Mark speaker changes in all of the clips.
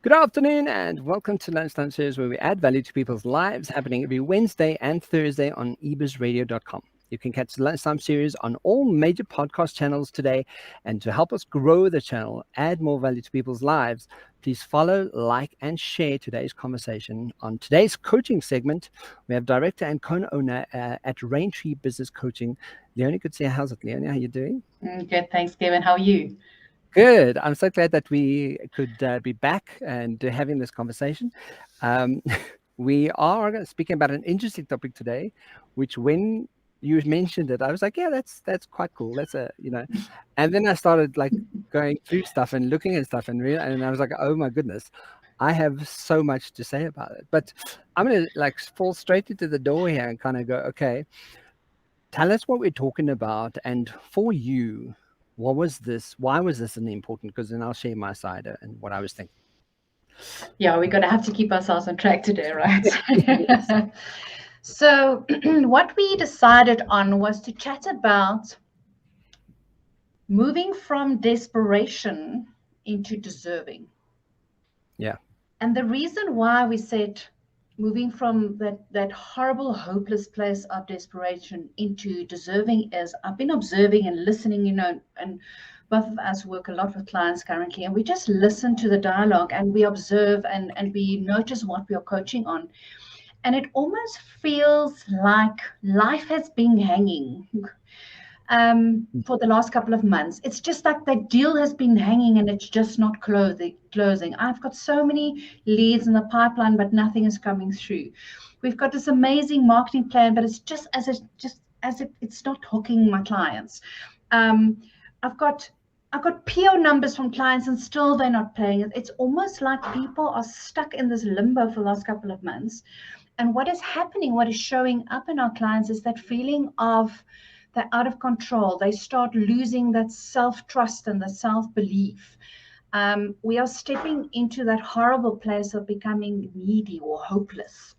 Speaker 1: Good afternoon and welcome to Lunchtime Series, where we add value to people's lives, happening every Wednesday and Thursday on ebizradio.com. You can catch the Lunchtime Series on all major podcast channels today. And to help us grow the channel, add more value to people's lives, please follow, like, and share today's conversation. On today's coaching segment, we have director and co-owner at Raintree Business Coaching, Leoni Coetzee. How's it, Leoni? How are you doing?
Speaker 2: Good, thanks, Kevin. How are you?
Speaker 1: Good. I'm so glad that we could be back and having this conversation. Um, we are speaking about an interesting topic today, which when you mentioned it, I was like, yeah, that's quite cool. That's and then I started like going through stuff and looking at stuff and I was like, oh my goodness, I have so much to say about it. But I'm gonna like fall straight into the door here and kind of go, okay, tell us what we're talking about, and for you, what was this? Why was this an important? Because then I'll share my side and what I was thinking.
Speaker 2: Yeah, we're going to have to keep ourselves on track today, right?
Speaker 1: Yes.
Speaker 2: So, what we decided on was to chat about moving from desperation into deserving.
Speaker 1: Yeah.
Speaker 2: And the reason why we said moving from that horrible, hopeless place of desperation into deserving is I've been observing and listening, and both of us work a lot with clients currently, and we just listen to the dialogue and we observe and we notice what we are coaching on. And it almost feels like life has been hanging for the last couple of months. It's just like the deal has been hanging and it's just not closing. I've got so many leads in the pipeline, but nothing is coming through. We've got this amazing marketing plan, but it's just as if it's not hooking my clients. I've got PO numbers from clients and still they're not paying. It's almost like people are stuck in this limbo for the last couple of months. And what is happening, what is showing up in our clients is that feeling of they're out of control. They start losing that self-trust and the self-belief. We are stepping into that horrible place of becoming needy or hopeless.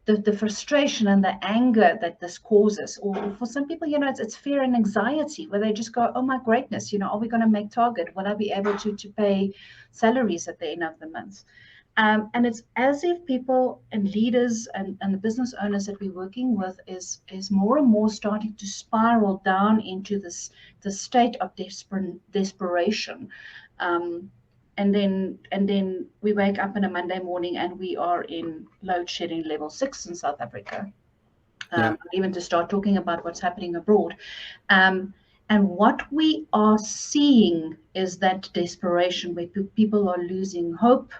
Speaker 2: The frustration and the anger that this causes, or for some people, it's fear and anxiety, where they just go, oh my greatness, are we going to make target? Will I be able to pay salaries at the end of the month? And it's as if people and leaders and the business owners that we're working with is more and more starting to spiral down into this state of desperation. And then we wake up on a Monday morning and we are in load shedding level 6 in South Africa. Even to start talking about what's happening abroad. And what we are seeing is that desperation where people are losing hope,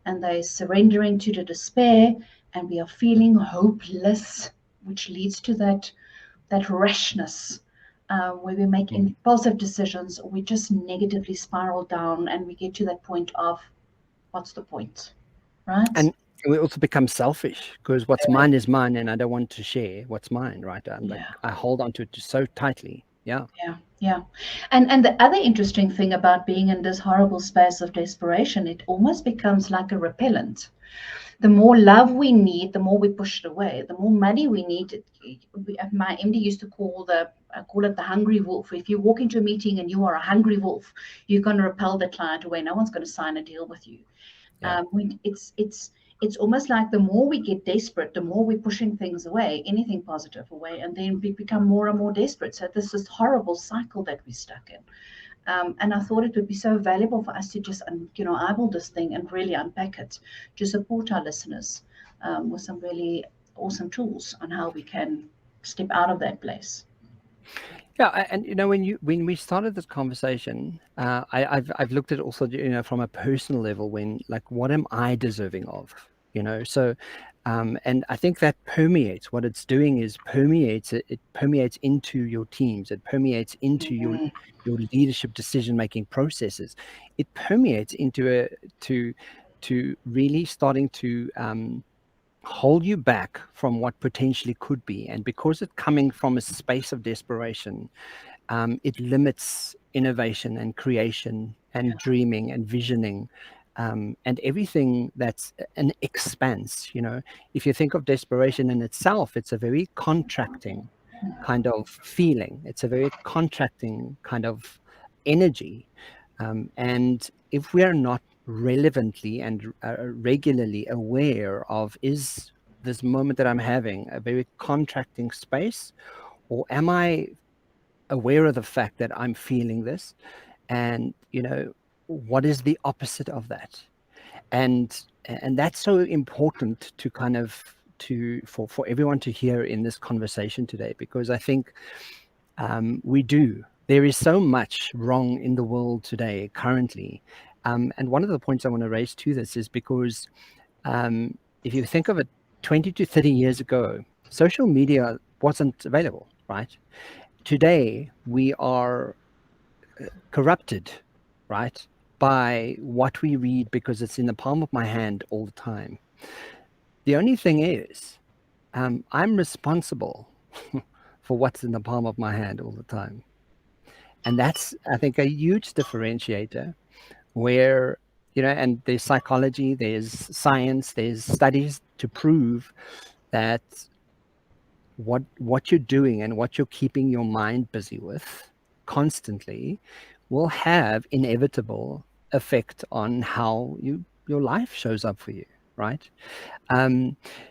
Speaker 2: and they're surrendering to the despair, and we are feeling hopeless, which leads to that rashness, where we make impulsive decisions, or we just negatively spiral down, and we get to that point of, what's the point, right?
Speaker 1: And we also become selfish because what's mine is mine, and I don't want to share what's mine, right? Like I hold on to it so tightly.
Speaker 2: Yeah. And the other interesting thing about being in this horrible space of desperation, it almost becomes like a repellent. The more love we need, the more we push it away. The more money we need, my MD used to call it the hungry wolf. If you walk into a meeting and you are a hungry wolf, you're going to repel the client away. No one's going to sign a deal with you. It's almost like the more we get desperate, the more we're pushing things away, anything positive away, and then we become more and more desperate. So this is horrible cycle that we're stuck in. And I thought it would be so valuable for us to just, eyeball this thing and really unpack it to support our listeners with some really awesome tools on how we can step out of that place.
Speaker 1: Yeah, and when we started this conversation, I've looked at it also from a personal level, when like what am I deserving of, so and I think that permeates. What it's doing is it permeates into your teams, it permeates into your leadership decision making processes, it permeates into to really starting to hold you back from what potentially could be. And because it's coming from a space of desperation, it limits innovation and creation and dreaming and visioning, and everything that's an expanse. If you think of desperation in itself, it's a very contracting kind of feeling. It's a very contracting kind of energy. And if we are not relevantly and regularly aware of, is this moment that I'm having a very contracting space, or am I aware of the fact that I'm feeling this? And, what is the opposite of that? And that's so important to kind of for everyone to hear in this conversation today, because I think there is so much wrong in the world today currently. And one of the points I want to raise to this is because if you think of it, 20 to 30 years ago, social media wasn't available, right? Today we are corrupted, right, by what we read, because it's in the palm of my hand all the time. The only thing is, I'm responsible for what's in the palm of my hand all the time. And that's, I think, a huge differentiator where, and there's psychology, there's science, there's studies to prove that what you're doing and what you're keeping your mind busy with constantly will have inevitable effect on how your life shows up for you, right?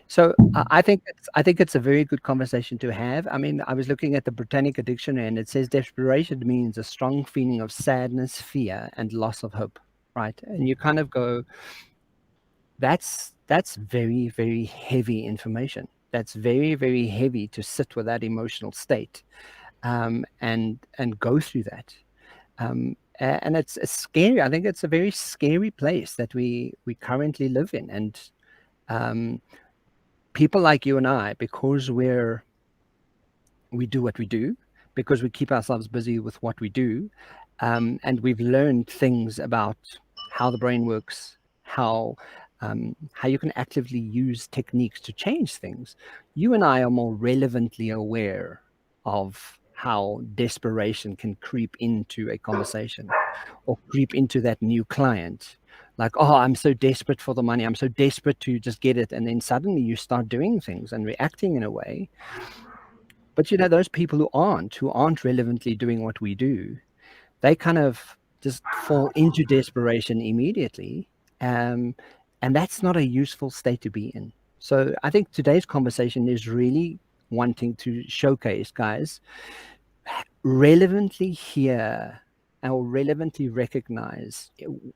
Speaker 1: So I think it's a very good conversation to have. I mean, I was looking at the Britannica dictionary, and it says desperation means a strong feeling of sadness, fear, and loss of hope, right? And you kind of go, that's very, very heavy information. That's very, very heavy to sit with that emotional state, and go through that. And it's scary. I think it's a very scary place that we currently live in. And people like you and I, because we do what we do, because we keep ourselves busy with what we do, and we've learned things about how the brain works, how you can actively use techniques to change things. You and I are more relevantly aware of how desperation can creep into a conversation or creep into that new client. Like, oh, I'm so desperate for the money. I'm so desperate to just get it. And then suddenly you start doing things and reacting in a way. But those people who aren't relevantly doing what we do, they kind of just fall into desperation immediately. And that's not a useful state to be in. So I think today's conversation is really wanting to showcase, guys, relevantly hear or relevantly recognize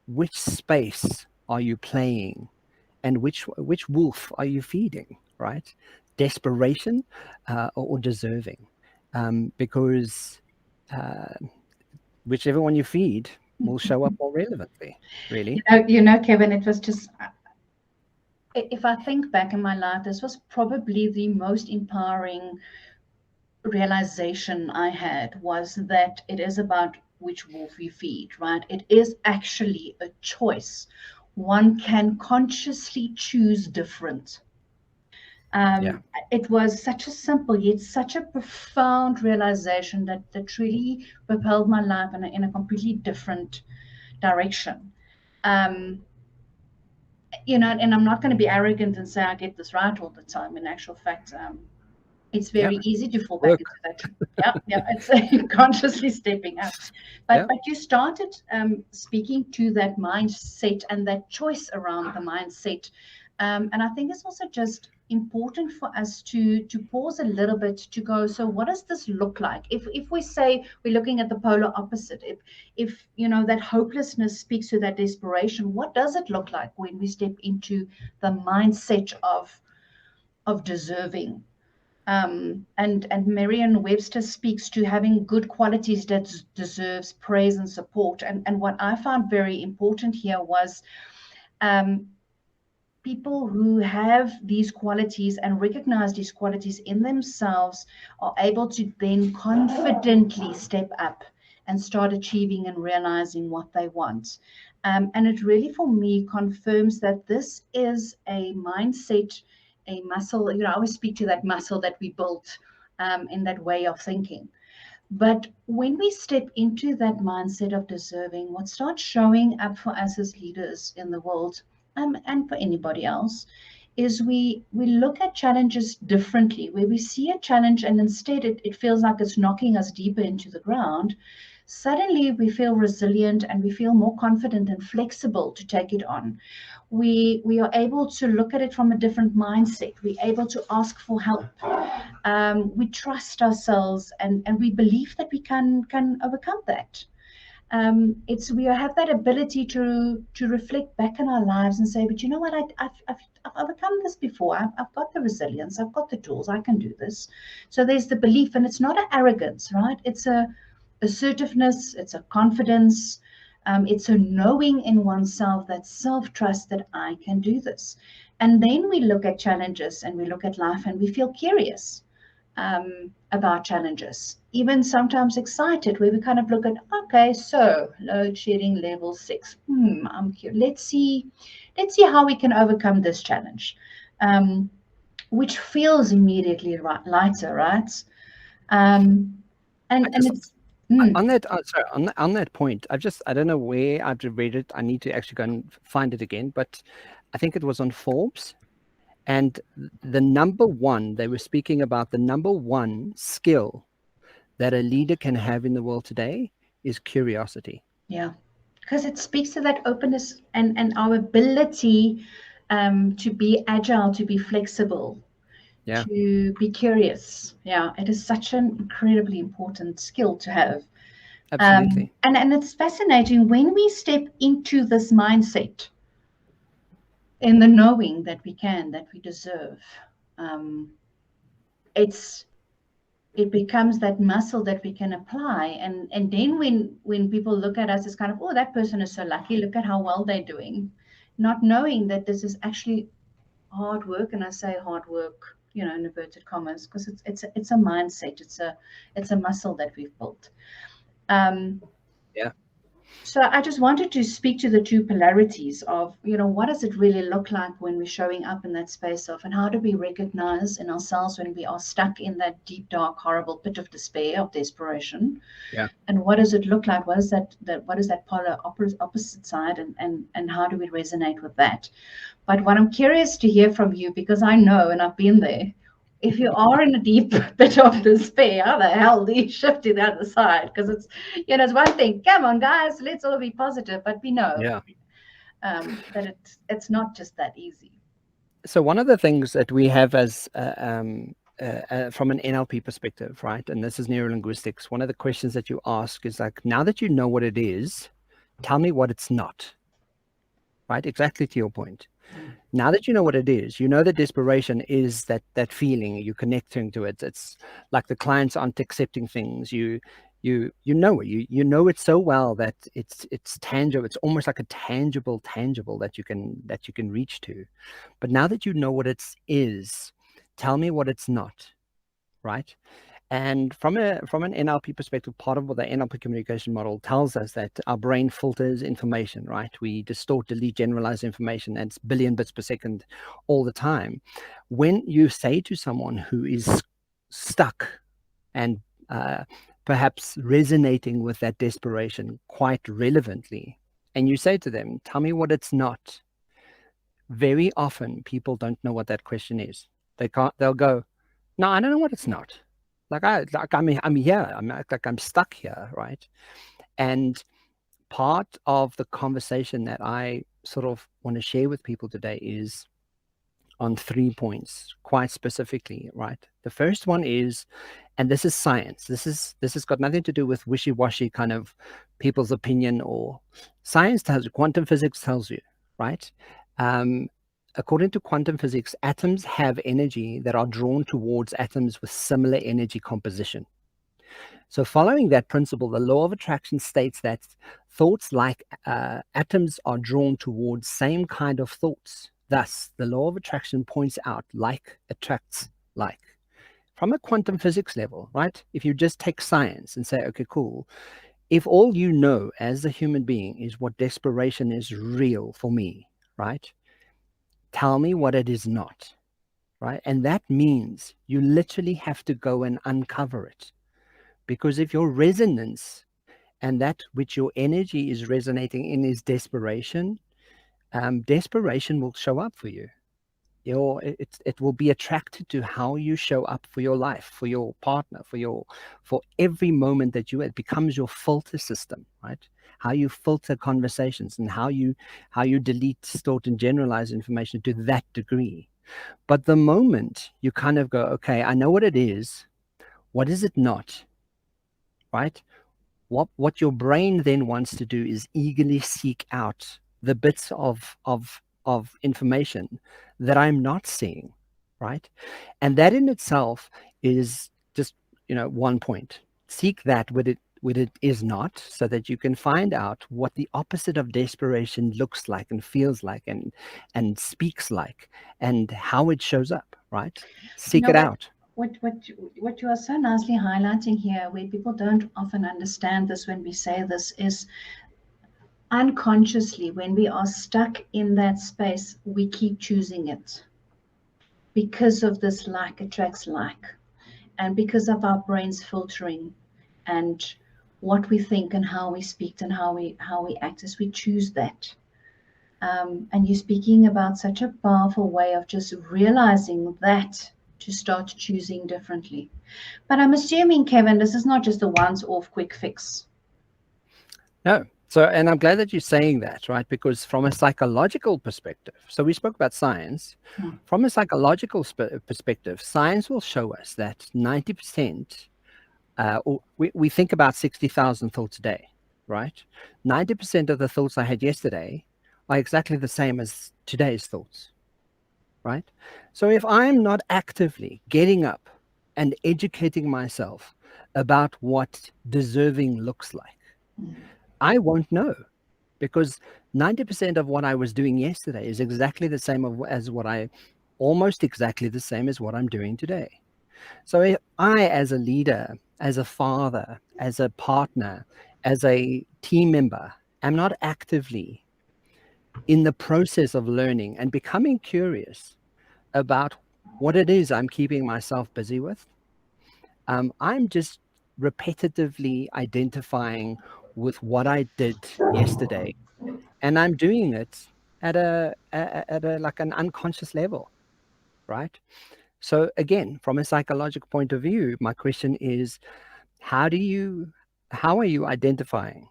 Speaker 1: which space are you playing and which wolf are you feeding, right? Desperation or deserving, because whichever one you feed will show up more relevantly, really.
Speaker 2: Kevin, it was just, if I think back in my life, this was probably the most empowering realization I had, was that it is about which wolf you feed, right? It is actually a choice. One can consciously choose different. It was such a simple yet such a profound realization that really propelled my life in a completely different direction. And I'm not going to be arrogant and say I get this right all the time. In actual fact, it's very easy to fall back into that. It's consciously stepping up. But you started speaking to that mindset and that choice around the mindset. And I think it's also just important for us to pause a little bit to go, so what does this look like? If we say we're looking at the polar opposite, if that hopelessness speaks to that desperation, what does it look like when we step into the mindset of deserving? And Merriam-Webster speaks to having good qualities that deserves praise and support. And what I found very important here was people who have these qualities and recognize these qualities in themselves are able to then confidently step up and start achieving and realizing what they want. And it really, for me, confirms that this is a mindset, a muscle. I always speak to that muscle that we built in that way of thinking. But when we step into that mindset of deserving, what starts showing up for us as leaders in the world, and for anybody else, is we look at challenges differently, where we see a challenge and instead it feels like it's knocking us deeper into the ground. Suddenly we feel resilient and we feel more confident and flexible to take it on. We are able to look at it from a different mindset. We're able to ask for help. We trust ourselves, and we believe that we can overcome that. It's we have that ability to reflect back in our lives and say, but you know what, I've overcome this before. I've got the resilience. I've got the tools. I can do this. So there's the belief, and it's not an arrogance, right? It's a assertiveness. It's a confidence. It's a knowing in oneself, that self-trust that I can do this. And then we look at challenges and we look at life and we feel curious about challenges, even sometimes excited, where we kind of look at, okay, so load shedding level 6. I'm curious. Let's see how we can overcome this challenge, which feels immediately lighter, right? And it's
Speaker 1: on that sorry, on that point, I don't know where I've read it. I need to actually go and find it again, but I think it was on Forbes. And the number one, they were speaking about the number one skill that a leader can have in the world today is curiosity.
Speaker 2: Yeah, because it speaks to that openness and our ability to be agile, to be flexible,
Speaker 1: Yeah,
Speaker 2: to be curious. Yeah, it is such an incredibly important skill to have.
Speaker 1: absolutely.
Speaker 2: And it's fascinating when we step into this mindset, in the knowing that we can, that we deserve. Um, it's it becomes that muscle that we can apply, and then when people look at us, it's kind of, oh, that person is so lucky, look at how well they're doing, not knowing that this is actually hard work. And I say hard work, in inverted commas, because it's a mindset, it's a muscle that we've built. um,
Speaker 1: Yeah.
Speaker 2: So I just wanted to speak to the two polarities of, what does it really look like when we're showing up in that space of, and how do we recognize in ourselves when we are stuck in that deep, dark, horrible pit of despair, of desperation?
Speaker 1: Yeah.
Speaker 2: And what does it look like? What is that polar opposite side, and how do we resonate with that? But what I'm curious to hear from you, because I know, and I've been there, if you are in a deep bit of despair, how the hell do you shift to the other side? Because it's one thing, come on, guys, let's all be positive, but we know
Speaker 1: Yeah.
Speaker 2: that it's not just that easy.
Speaker 1: So one of the things that we have as from an NLP perspective, right? And this is neurolinguistics. One of the questions that you ask is like, now that you know what it is, tell me what it's not. Right? Exactly to your point. Now that you know what it is, you know that desperation is that feeling, you're connecting to it. It's like the clients aren't accepting things. You know it. You know it so well that it's tangible. It's almost like a tangible that you can reach to. But now that you know what it is, tell me what it's not, right? And from an NLP perspective, part of what the NLP communication model tells us that our brain filters information, right? We distort, delete, generalize information, and it's billion bits per second all the time. When you say to someone who is stuck and perhaps resonating with that desperation quite relevantly, and you say to them, tell me what it's not, very often people don't know what that question is. They'll go, no, I don't know what it's not. I'm here. I'm stuck here, right? And part of the conversation that I sort of want to share with people today is on 3 points, quite specifically, right? The first one is, and this is science. This has got nothing to do with wishy-washy kind of people's opinion, or science tells you, quantum physics tells you, right? According to quantum physics, atoms have energy that are drawn towards atoms with similar energy composition. So following that principle, the law of attraction states that thoughts like atoms are drawn towards same kind of thoughts. Thus, the law of attraction points out like attracts like. From a quantum physics level, right? If you just take science and say, okay, cool. If all you know as a human being is what desperation is real for me, right? Tell me what it is not, right? And that means you literally have to go and uncover it. Because if your resonance and that which your energy is resonating in is desperation, desperation will show up for you. it will be attracted to how you show up for your life, for your partner, for every moment that it becomes your filter system, right? How you filter conversations and how you delete, distort, and generalize information to that degree. But the moment you kind of go, okay, I know what it is, what is it not, right? What your brain then wants to do is eagerly seek out the bits of information that I'm not seeing, right? And that in itself is just, one point. Seek that with it is not, so that you can find out what the opposite of desperation looks like and feels like and speaks like, and how it shows up, right?
Speaker 2: You
Speaker 1: Seek
Speaker 2: know
Speaker 1: it
Speaker 2: what?
Speaker 1: out.
Speaker 2: What you are so nicely highlighting here, where people don't often understand this when we say this, is unconsciously, when we are stuck in that space, we keep choosing it because of this like attracts like, and because of our brains filtering and what we think and how we speak and how we act as we choose that. And you're speaking about such a powerful way of just realizing that to start choosing differently. But I'm assuming, Kevin, this is not just a once off quick fix.
Speaker 1: No. So, and I'm glad that you're saying that, right? Because from a psychological perspective, so we spoke about science. From a psychological perspective, science will show us that 90%, or we think about 60,000 thoughts a day, right? 90% of the thoughts I had yesterday are exactly the same as today's thoughts, right? So if I'm not actively getting up and educating myself about what deserving looks like, I won't know, because 90% of what I was doing yesterday is exactly the same almost exactly the same as what I'm doing today. So if I, as a leader, as a father, as a partner, as a team member, am not actively in the process of learning and becoming curious about what it is I'm keeping myself busy with, I'm just repetitively identifying with what I did yesterday, and I'm doing it at a like an unconscious level, right? So again, from a psychological point of view, my question is, how are you identifying,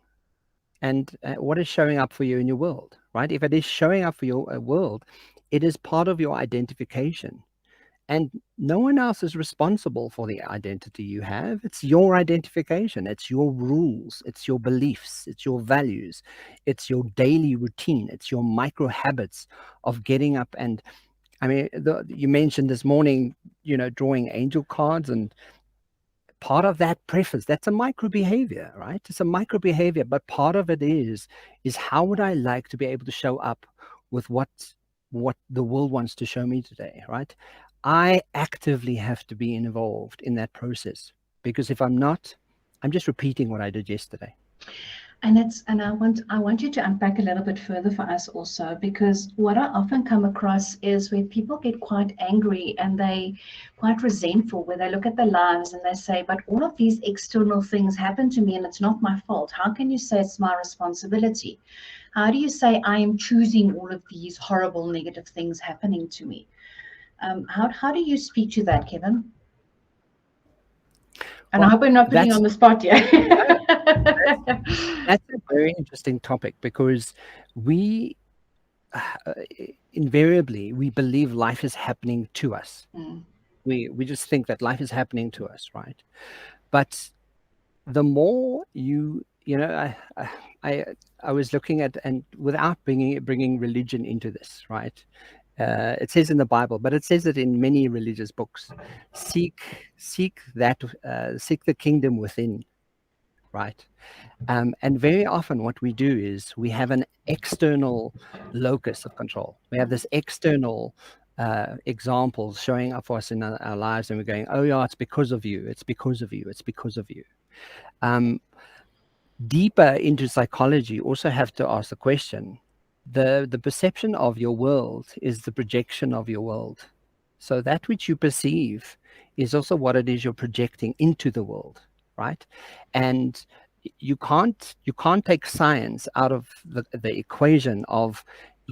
Speaker 1: and what is showing up for you in your world, right? If it is showing up for your world, it is part of your identification. And no one else is responsible for the identity you have. It's your identification. It's your rules. It's your beliefs. It's your values. It's your daily routine. It's your micro habits of getting up. And I mean, you mentioned this morning, drawing angel cards, and part of that preference, that's a micro behavior, right? It's a micro behavior, but part of it is how would I like to be able to show up with what the world wants to show me today, right? I actively have to be involved in that process, because if I'm not, I'm just repeating what I did yesterday.
Speaker 2: And I want you to unpack a little bit further for us also, because what I often come across is where people get quite angry and they quite resentful, where they look at their lives and they say, but all of these external things happen to me and it's not my fault. How can you say it's my responsibility? How do you say I am choosing all of these horrible negative things happening to me? How do you speak to that, Kevin? And I hope I'm not putting you on the spot yet.
Speaker 1: That's a very interesting topic, because we invariably we believe life is happening to us. We just think that life is happening to us, right? But the more I was looking at, and without bringing religion into this, right? It says in the Bible, but it says it in many religious books: seek the kingdom within, right? And very often what we do is we have an external locus of control. We have this external examples showing up for us in our lives, and we're going, oh yeah, it's because of you, it's because of you, it's because of you. Deeper into psychology, also have to ask the question, the perception of your world is the projection of your world. So that which you perceive is also what it is you're projecting into the world, right? And you can't take science out of the equation of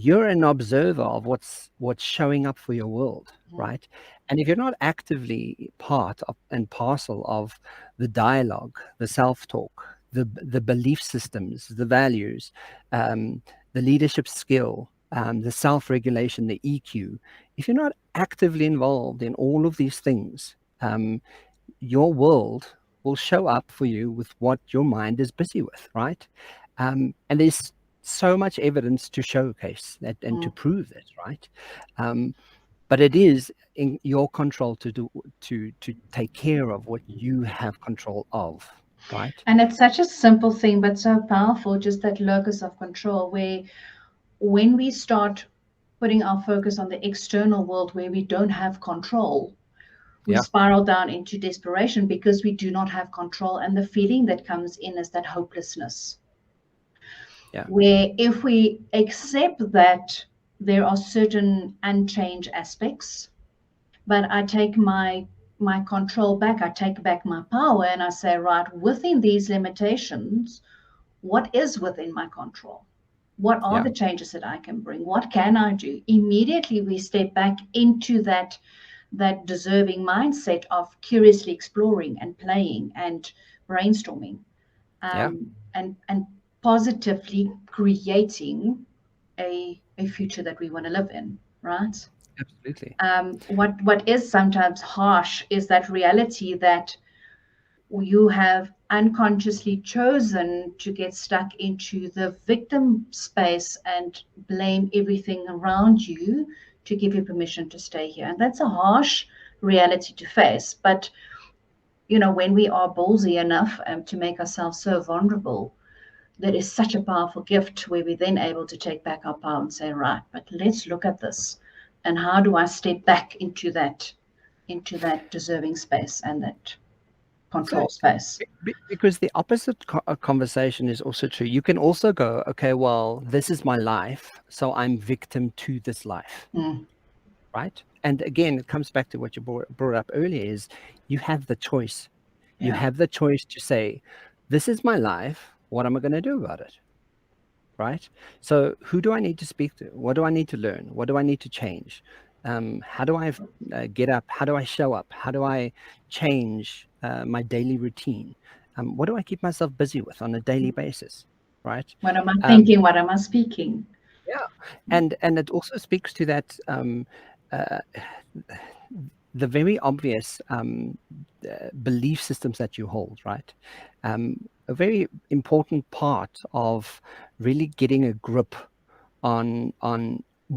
Speaker 1: you're an observer of what's showing up for your world, right? And if you're not actively part of and parcel of the dialogue, the self-talk, the belief systems, the values, um, the leadership skill, the self-regulation, the EQ, if you're not actively involved in all of these things, your world will show up for you with what your mind is busy with, right? And there's so much evidence to showcase that and to prove that, right? But it is in your control to take care of what you have control of, right?
Speaker 2: And it's such a simple thing, but so powerful, just that locus of control, where when we start putting our focus on the external world where we don't have control, we
Speaker 1: Yeah,
Speaker 2: spiral down into desperation because we do not have control. And the feeling that comes in is that hopelessness,
Speaker 1: yeah,
Speaker 2: where if we accept that there are certain unchanged aspects, but I take my control back, I take back my power, and I say, right, within these limitations, what is within my control? What are
Speaker 1: yeah,
Speaker 2: the changes that I can bring? What can I do? Immediately we step back into that deserving mindset of curiously exploring and playing and brainstorming,
Speaker 1: yeah,
Speaker 2: and positively creating a future that we want to live in, right?
Speaker 1: absolutely.
Speaker 2: What is sometimes harsh is that reality that you have unconsciously chosen to get stuck into the victim space and blame everything around you to give you permission to stay here. And that's a harsh reality to face. But, when we are ballsy enough to make ourselves so vulnerable, that is such a powerful gift where we're then able to take back our power and say, right, but let's look at this. And how do I step back into that deserving space and that
Speaker 1: So
Speaker 2: control space?
Speaker 1: because the opposite conversation is also true. You can also go, okay, well, this is my life, so I'm victim to this life,
Speaker 2: Mm,
Speaker 1: right? And again, it comes back to what you brought up earlier: is you have the choice. You
Speaker 2: yeah.
Speaker 1: have the choice to say, this is my life. What am I going to do about it? Right? So who do I need to speak to? What do I need to learn? What do I need to change? How do I get up? How do I show up? How do I change my daily routine? What do I keep myself busy with on a daily basis? Right?
Speaker 2: What am I
Speaker 1: Um,
Speaker 2: thinking? What am I speaking?
Speaker 1: yeah, and it also speaks to that uh, the very obvious belief systems that you hold, right? A very important part of really getting a grip on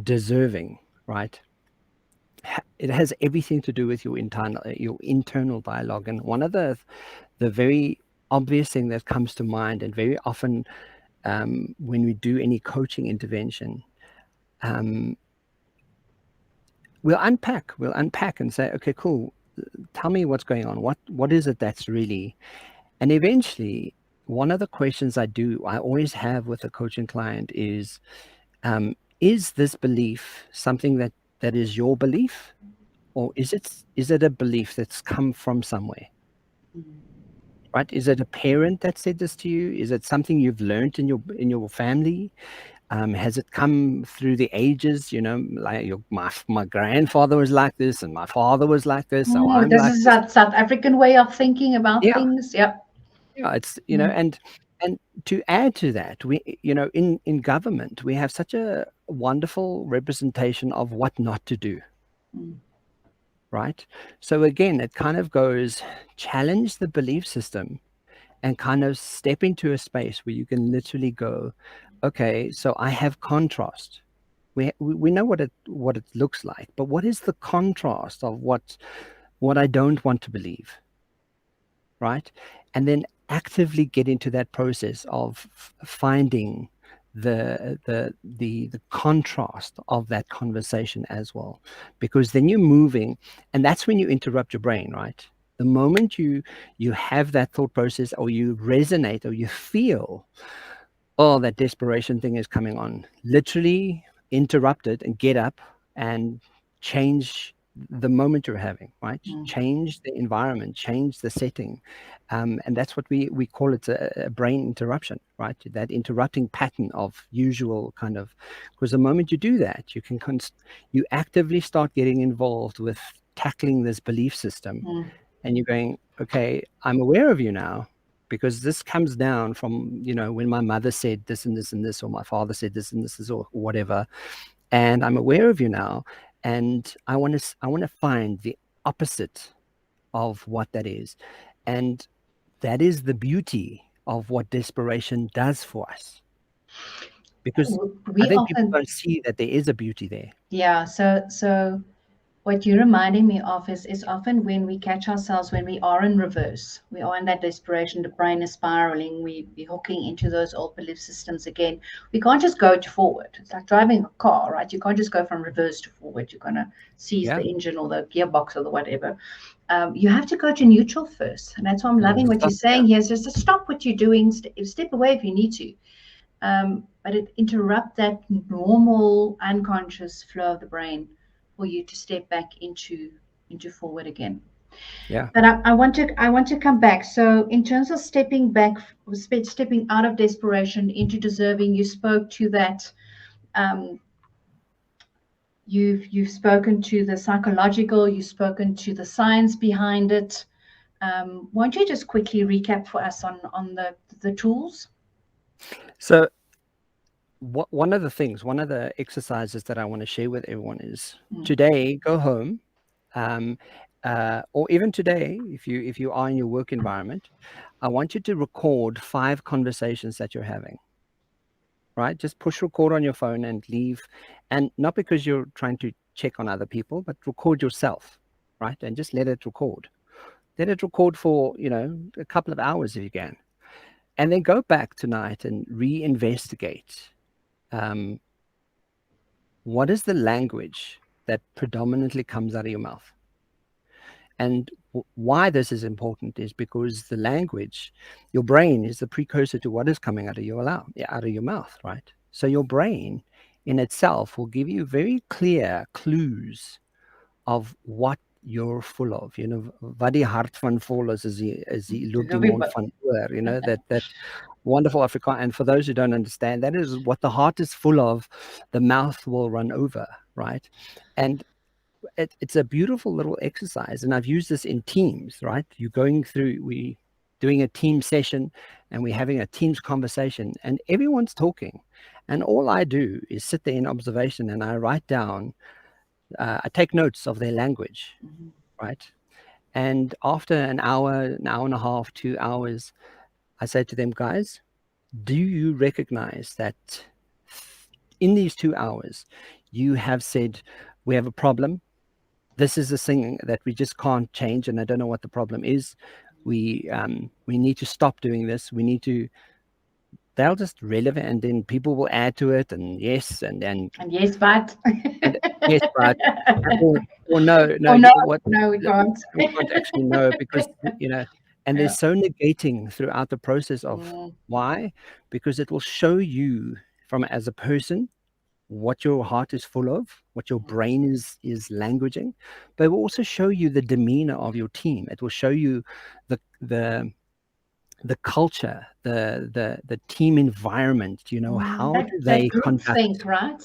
Speaker 1: deserving, right? It has everything to do with your internal dialogue, and one of the very obvious thing that comes to mind, and very often when we do any coaching intervention, um, we'll unpack and say, okay, cool, tell me what's going on. What is it that's really, and eventually one of the questions I always have with a coaching client is this belief something that is your belief, or is it a belief that's come from somewhere, right? Is it a parent that said this to you? Is it something you've learned in your family? Has it come through the ages? Like my grandfather was like this, and my father was like this, so
Speaker 2: Oh,
Speaker 1: I'm
Speaker 2: this
Speaker 1: like
Speaker 2: is
Speaker 1: this.
Speaker 2: that South African way of thinking about
Speaker 1: Yeah,
Speaker 2: things. Yep.
Speaker 1: yeah. It's
Speaker 2: Mm,
Speaker 1: and to add to that, we in government we have such a wonderful representation of what not to do,
Speaker 2: mm,
Speaker 1: right? So again, it kind of goes challenge the belief system and kind of step into a space where you can literally go, okay, so I have contrast. We know what it looks like, but what is the contrast of what I don't want to believe, right? And then actively get into that process of finding the contrast of that conversation as well, because then you're moving, and that's when you interrupt your brain, right? The moment you have that thought process, or you resonate, or you feel, oh, that desperation thing is coming on, literally interrupt it and get up and change the moment you're having, right?
Speaker 2: Mm.
Speaker 1: Change the environment, change the setting. And that's what we call it, a brain interruption, right? That interrupting pattern of usual kind of, because the moment you do that, you can you actively start getting involved with tackling this belief system.
Speaker 2: Mm.
Speaker 1: And you're going, okay, I'm aware of you now, because this comes down from, you know, when my mother said this and this and this, or my father said this and this, or whatever. And I'm aware of you now, and I want to find the opposite of what that is. And that is the beauty of what desperation does for us, because I
Speaker 2: We
Speaker 1: think people
Speaker 2: often,
Speaker 1: don't see that there is a beauty there.
Speaker 2: yeah. So what you're reminding me of is often when we catch ourselves when we are in reverse, we are in that desperation, the brain is spiraling, we're hooking into those old belief systems again. We can't just go to forward. It's like driving a car, right? You can't just go from reverse to forward. You're going to seize
Speaker 1: Yeah.
Speaker 2: the engine or the gearbox or the whatever. You have to go to neutral first. And that's why I'm loving what you're saying here. Is just to stop what you're doing, step away if you need to. But it interrupt that normal unconscious flow of the brain for you to step back into forward again.
Speaker 1: Yeah.
Speaker 2: But I want to come back. So in terms of stepping back, stepping out of desperation into deserving, you spoke to that. Um, you've spoken to the psychological. You've spoken to the science behind it. Won't you just quickly recap for us on the tools?
Speaker 1: So one of the exercises that I want to share with everyone is today, go home, or even today, if you are in your work environment, I want you to record 5 conversations that you're having. Right? Just push record on your phone and leave. And not because you're trying to check on other people, but record yourself, right? And just let it record. Let it record for, you know, a couple of hours if you can. And then go back tonight and reinvestigate. What is the language that predominantly comes out of your mouth? And why this is important is because the language, your brain is the precursor to what is coming out of your mouth, right? So your brain in itself will give you very clear clues of what you're full of. You know, wat die hart van vol is die loop die mond van oor, you know, that wonderful Afrikaans. And for those who don't understand, that is what the heart is full of, the mouth will run over, right? And it's a beautiful little exercise, and I've used this in teams, right? We doing a team session, and we're having a team's conversation, and everyone's talking, and all I do is sit there in observation, and I write down, I take notes of their language, right? And after an hour and a half, 2 hours, I say to them, guys, do you recognize that in these 2 hours you have said, we have a problem, this is the thing that we just can't change, and I don't know what the problem is. We need to stop doing this. We need to. They'll just relevant, and then people will add to it, and yes, and
Speaker 2: yes, but
Speaker 1: and yes, but or no,
Speaker 2: no, we can't.
Speaker 1: We can't actually know, because you know, and they're so negating throughout the process of why, because it will show you from as a person what your heart is full of, what your brain is languaging, but it will also show you the demeanor of your team. It will show you the culture, the team environment. You know, how do they
Speaker 2: group
Speaker 1: conduct
Speaker 2: think, right?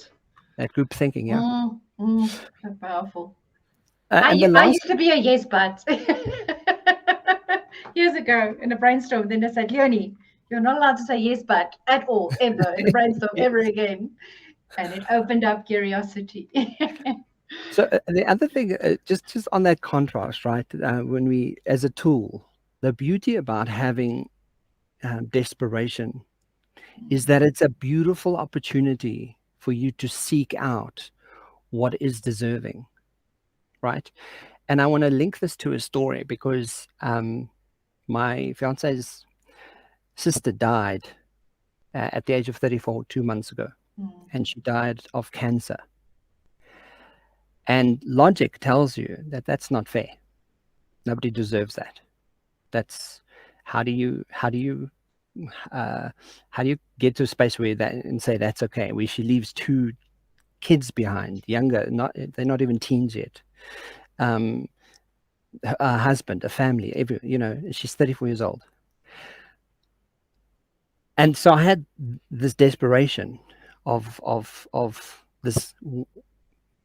Speaker 1: that group thinking? Yeah,
Speaker 2: So powerful.
Speaker 1: and the
Speaker 2: I
Speaker 1: last,
Speaker 2: used to be a yes, but years ago in a brainstorm. Then they said, Leoni, you're not allowed to say yes, but at all, ever in a brainstorm, ever again. And it opened up curiosity.
Speaker 1: So the other thing, just on that contrast, right? When we, as a tool, the beauty about having desperation is that it's a beautiful opportunity for you to seek out what is deserving, right? And I want to link this to a story, because my fiance's sister died at the age of 34 2 months ago, and she died of cancer. And logic tells you that that's not fair. Nobody deserves that. That's how do you get to a space where that and say that's okay, where she leaves 2 kids behind, younger, they're not even teens yet. A husband, a family, she's 34 years old. And so I had this desperation of this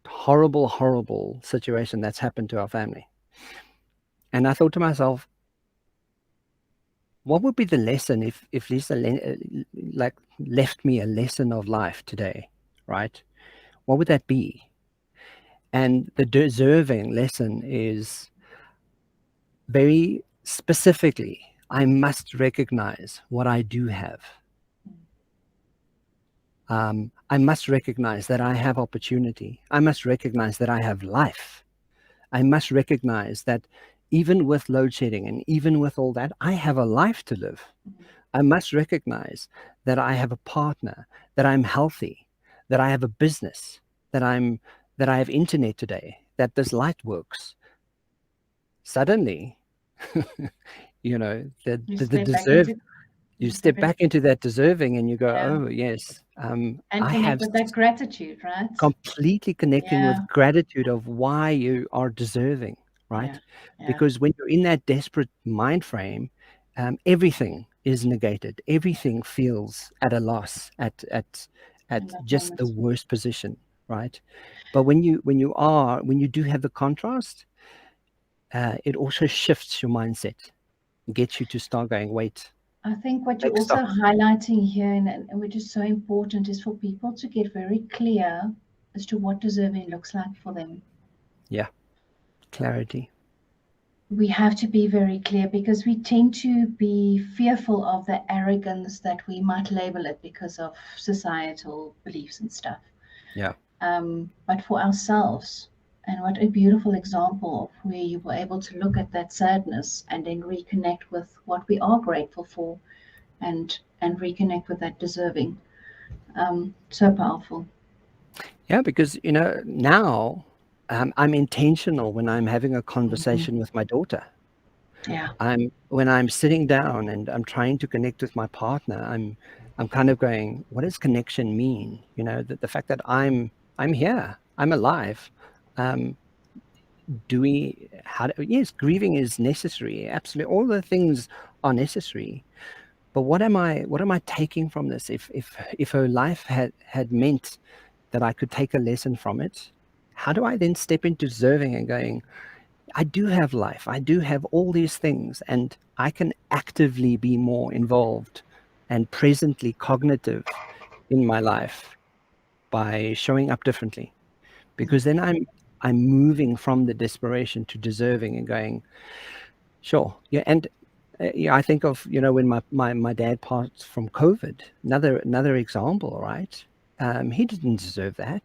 Speaker 1: horrible situation that's happened to our family. And I thought to myself, what would be the lesson if Lisa like left me a lesson of life today, right? What would that be? And the deserving lesson is very specifically, I must recognize what I do have. I must recognize that I have opportunity. I must recognize that I have life. I must recognize that even with load shedding and even with all that, I have a life to live. I must recognize that I have a partner, that I'm healthy, that I have a business, that I have internet today, that this light works. Suddenly, you step back into that deserving, and you go, oh yes,
Speaker 2: and
Speaker 1: I
Speaker 2: connect
Speaker 1: have
Speaker 2: with that gratitude, right?
Speaker 1: Completely connecting with gratitude of why you are deserving, right? Because when you're in that desperate mind frame, everything is negated. Everything feels at a loss, at just the worst position, right? But when you do have the contrast, it also shifts your mindset, gets you to start going, wait.
Speaker 2: I think what you're also highlighting here, and which is so important, is for people to get very clear as to what deserving looks like for them.
Speaker 1: Yeah, clarity.
Speaker 2: We have to be very clear, because we tend to be fearful of the arrogance that we might label it because of societal beliefs and stuff.
Speaker 1: Yeah.
Speaker 2: But for ourselves, and what a beautiful example of where you were able to look at that sadness and then reconnect with what we are grateful for, and reconnect with that deserving. So powerful.
Speaker 1: Yeah, because now I'm intentional when I'm having a conversation with my daughter.
Speaker 2: Yeah.
Speaker 1: When I'm sitting down and I'm trying to connect with my partner, I'm kind of going, what does connection mean? The fact that I'm here, I'm alive. Yes, grieving is necessary. Absolutely. All the things are necessary. But what am I taking from this? If her life had meant that I could take a lesson from it, how do I then step into deserving and going, I do have life, I do have all these things, and I can actively be more involved and presently cognitive in my life by showing up differently? Because then I'm moving from the desperation to deserving and going, sure. Yeah. And I think of, when my dad passed from COVID, another example, right? He didn't deserve that.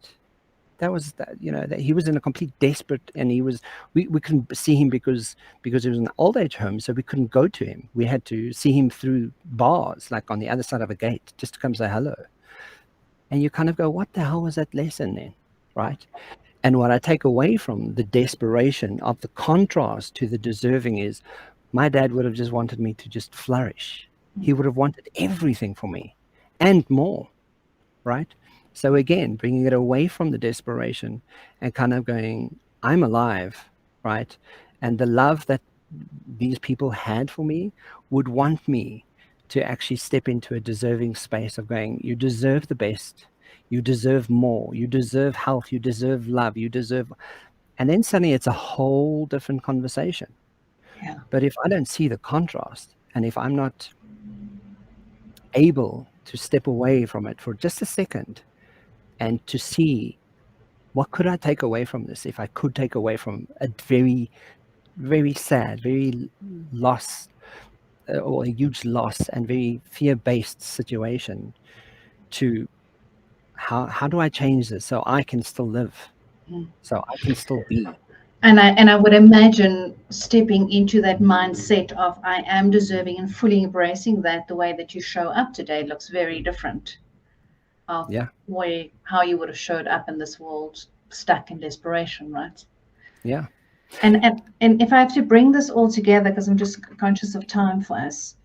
Speaker 1: That was that he was in a complete desperate, and we couldn't see him because he was in an old age home, so we couldn't go to him. We had to see him through bars, like on the other side of a gate, just to come say hello. And you kind of go, what the hell was that lesson then, right? And what I take away from the desperation of the contrast to the deserving is, my dad would have just wanted me to just flourish. He would have wanted everything for me and more, right? So again, bringing it away from the desperation and kind of going, I'm alive, right? And the love that these people had for me would want me to actually step into a deserving space of going, you deserve the best, you deserve more, you deserve health, you deserve love, you deserve. And then suddenly it's a whole different conversation.
Speaker 2: Yeah.
Speaker 1: But if I don't see the contrast, and if I'm not able to step away from it for just a second and to see, what could I take away from this? If I could take away from a very, very sad, very loss, or a huge loss and very fear-based situation, to how do I change this so I can still live, so I can still be.
Speaker 2: And I would imagine stepping into that mindset of I am deserving and fully embracing that, the way that you show up today looks very different of how you would have showed up in this world stuck in desperation, right?
Speaker 1: Yeah.
Speaker 2: And if I have to bring this all together, because I'm just conscious of time for us,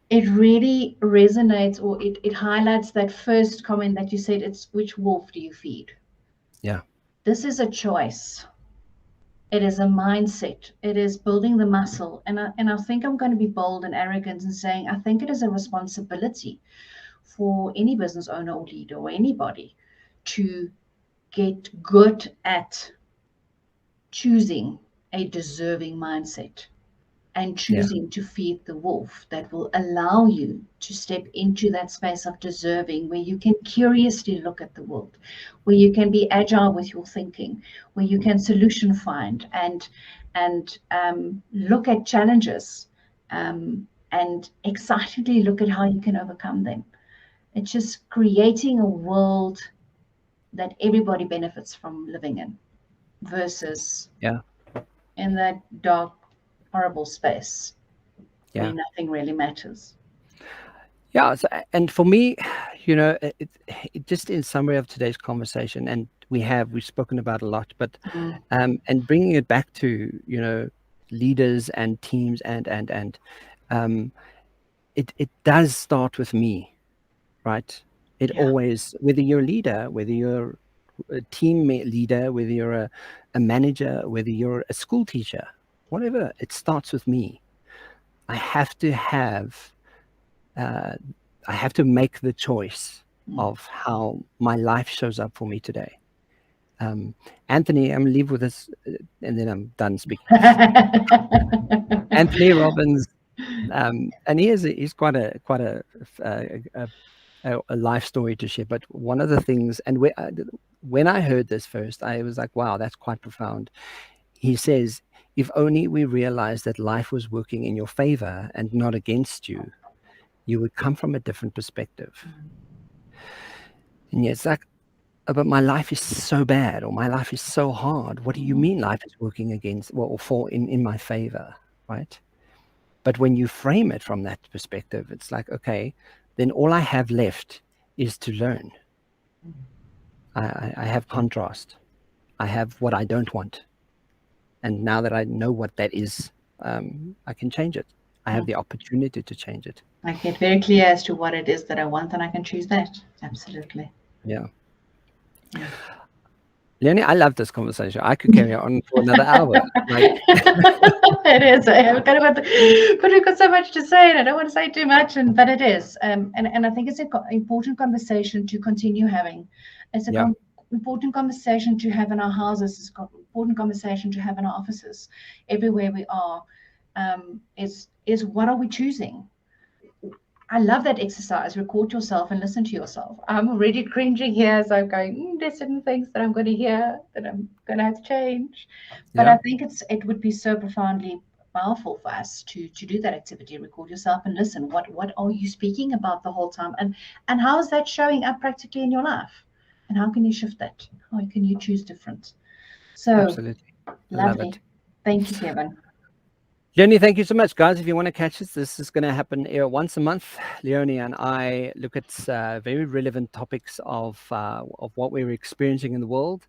Speaker 2: it really resonates, or it highlights that first comment that you said, it's which wolf do you feed?
Speaker 1: Yeah.
Speaker 2: This is a choice. It is a mindset. It is building the muscle. And I think I'm going to be bold and arrogant in saying I think it is a responsibility for any business owner or leader or anybody to get good at choosing a deserving mindset and
Speaker 1: Yeah.
Speaker 2: choosing to feed the wolf that will allow you to step into that space of deserving, where you can curiously look at the world, where you can be agile with your thinking, where you can solution find and look at challenges, and excitedly look at how you can overcome them. It's just creating a world that everybody benefits from living in, versus
Speaker 1: Yeah.
Speaker 2: in that dark, horrible space where
Speaker 1: Yeah.
Speaker 2: nothing really matters.
Speaker 1: Yeah. So, and for me, it just in summary of today's conversation, and we've spoken about a lot, but
Speaker 2: Mm.
Speaker 1: and bringing it back to leaders and teams and um, it does start with me, right? It
Speaker 2: Yeah.
Speaker 1: always, whether you're a leader, whether you're a leader, whether you're a manager, whether you're a school teacher, whatever, it starts with me. I have to have uh, I have to make the choice
Speaker 2: Mm.
Speaker 1: of how my life shows up for me today. Anthony, I'm gonna leave with this, and then I'm done speaking. Anthony Robbins, and he's quite a life story to share. But one of the things, and when I heard this first, I was like, wow, that's quite profound. He says, if only we realized that life was working in your favor and not against you, you would come from a different perspective. And yeah, it's like, "Oh, but my life is so bad, or my life is so hard." What do you mean life is working against, well, or for in my favor, right? But when you frame it from that perspective, it's like, okay, then all I have left is to learn. I have contrast. I have what I don't want. And now that I know what that is, I can change it. I have the opportunity to change it.
Speaker 2: I get very clear as to what it is that I want, and I can choose that. Absolutely.
Speaker 1: Yeah.
Speaker 2: Yeah.
Speaker 1: Leonie, I love this conversation. I could carry on for another hour. Like,
Speaker 2: It is. But we've got so much to say, and I don't want to say too much, but it is. And I think it's an important conversation to continue having. It's
Speaker 1: yeah,
Speaker 2: important conversation to have in our houses. It's an important conversation to have in our offices, everywhere we are. Is what are we choosing? I love that exercise. Record yourself and listen to yourself. I'm already cringing here as I'm going, there's certain things that I'm going to hear that I'm going to have to change. But
Speaker 1: yeah,
Speaker 2: I think it would be so profoundly powerful for us to do that activity. Record yourself and listen. What are you speaking about the whole time? And how is that showing up practically in your life? And how can you shift that? How can you choose different? So
Speaker 1: absolutely. I love it.
Speaker 2: lovely. Thank you, Kevin.
Speaker 1: Leonie, thank you so much, guys. If you want to catch this is going to happen once a month. Leonie and I look at very relevant topics of what we're experiencing in the world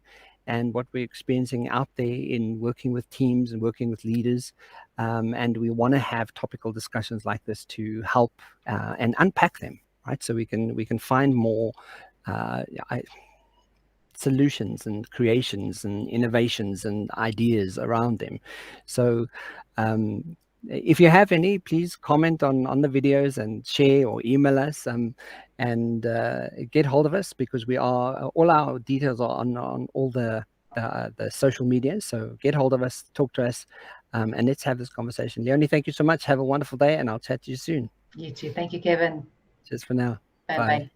Speaker 1: and what we're experiencing out there in working with teams and working with leaders. And we want to have topical discussions like this to help and unpack them, right? So we can find more solutions and creations and innovations and ideas around them. So if you have any, please comment on the videos and share or email us, and get hold of us, because we are all our details are on all the social media. So get hold of us, talk to us, and let's have this conversation. Leonie, thank you so much. Have a wonderful day, and I'll chat to you soon.
Speaker 2: You too. Thank you, Kevin.
Speaker 1: Cheers for now.
Speaker 2: Bye
Speaker 1: Bye.
Speaker 2: bye.